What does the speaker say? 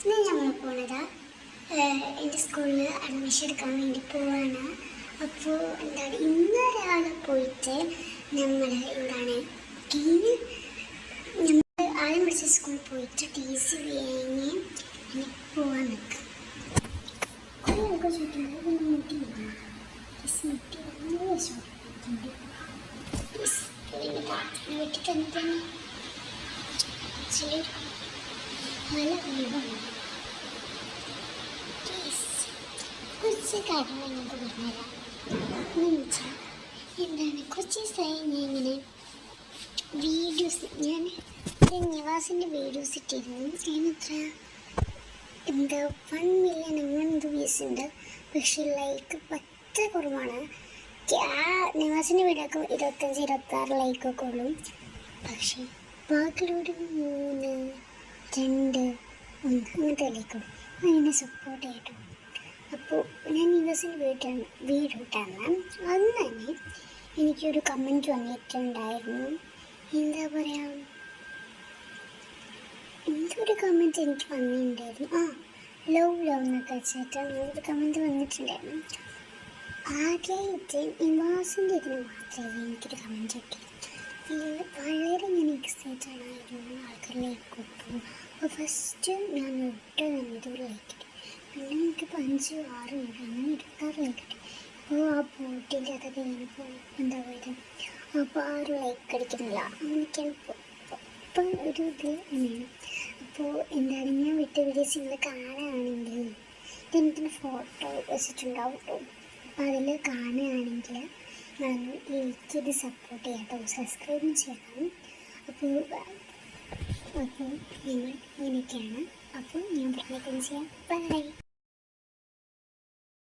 ഇന്ന് നമ്മൾ പോണതാ എൻ്റെ സ്കൂളിൽ അഡ്മിഷൻ എടുക്കാൻ വേണ്ടി പോവാണ്. അപ്പോൾ എന്താണ് ഇന്നൊരാളെ പോയിട്ട് നമ്മൾ എന്താണ് നമ്മൾ ആദ്യം പഠിച്ച സ്കൂളിൽ പോയിട്ട് TC വാങ്ങി പോവാൻ നിൽക്കാം. കുറേ ആൾക്കാർ ചോദിക്കുന്നത് മുട്ടി വരണം വീട്ടിൽ തന്നെ നല്ല വീടാണ്. കുറച്ച് കാര്യങ്ങൾ ഞങ്ങൾക്ക് പറഞ്ഞുതരാം. എന്ന് വെച്ചാൽ എന്താണ് കുറച്ച് ദിവസമായി ഞാൻ ഇങ്ങനെ വീഡിയോസ് നിവാസിൻ്റെ വീഡിയോസ് ഇട്ടിരുന്നു. അതിനെത്ര എന്താ 1 മില്യൺ അങ്ങനെ വ്യൂസ് ഉണ്ട്. പക്ഷേ ലൈക്ക് 10 കുറവാണ്. നിവാസിൻ്റെ വീഡിയോക്ക് 25-26 ലൈക്കൊക്കെ ഉള്ളൂ. പക്ഷേ ബാക്കിലോട് 3, 2, 1 അങ്ങനത്തെ ലൈക്കുള്ളൂ. അതിനെ സപ്പോർട്ട് ചെയ്യട്ടോ. അപ്പോൾ ഞാൻ നിവാസിൻ്റെ വീഡിയോ ഇട്ടാണ്. അന്ന് തന്നെ എനിക്കൊരു കമൻറ്റ് വന്നിട്ടുണ്ടായിരുന്നു. എന്താ പറയുക, എന്തൊരു കമൻറ്റ് എനിക്ക് വന്നിട്ടുണ്ടായിരുന്നു. ലവ് എന്നൊക്കെ വെച്ചിട്ടാണ് ഒരു കമൻറ്റ് വന്നിട്ടുണ്ടായിരുന്നു. ആദ്യമായിട്ട് നിവാസിൻ്റെ ഇതിന് മാത്രമേ എനിക്കൊരു കമൻറ്റ് കിട്ടിയത്. വളരെ ഞാൻ എക്സൈറ്റഡ് ആയിരുന്നു. ആൾക്കാർ ലൈക്ക് കൊടുത്തു. അപ്പോൾ ഫസ്റ്റ് ഞാൻ ഇതൊരു ലൈക്ക് കിട്ടി. പിന്നെ എനിക്ക് 5, 6, 7 അങ്ങനെ 26 ലൈക്ക് കിട്ടി. അപ്പോൾ ആ പോട്ടിൻ്റെ അതൊക്കെ കഴിഞ്ഞപ്പോൾ എന്താ പറയുക, അപ്പോൾ 6 ലൈക്ക് അടിക്കുന്നില്ല. അങ്ങനെയൊക്കെയാണ് ഇപ്പം ഒരു ഇതിൽ അങ്ങനെയാണ്. അപ്പോൾ എന്താണ് ഞാൻ വിട്ട വീഡിയോസ് നിങ്ങൾ കാണുകയാണെങ്കിൽ എനിക്കിന് ഫോട്ടോ വെച്ചിട്ടുണ്ടാവും കേട്ടോ. അപ്പോൾ അതിൽ കാണുകയാണെങ്കിൽ എനിക്കിത് സപ്പോർട്ട് ചെയ്യാം കേട്ടോ, സബ്സ്ക്രൈബും ചെയ്യണം. അപ്പോൾ ഞങ്ങൾ ഇങ്ങനെയൊക്കെയാണ്. അപ്പോൾ ഞാൻ പറഞ്ഞേക്കും ചെയ്യാം. ബൈ.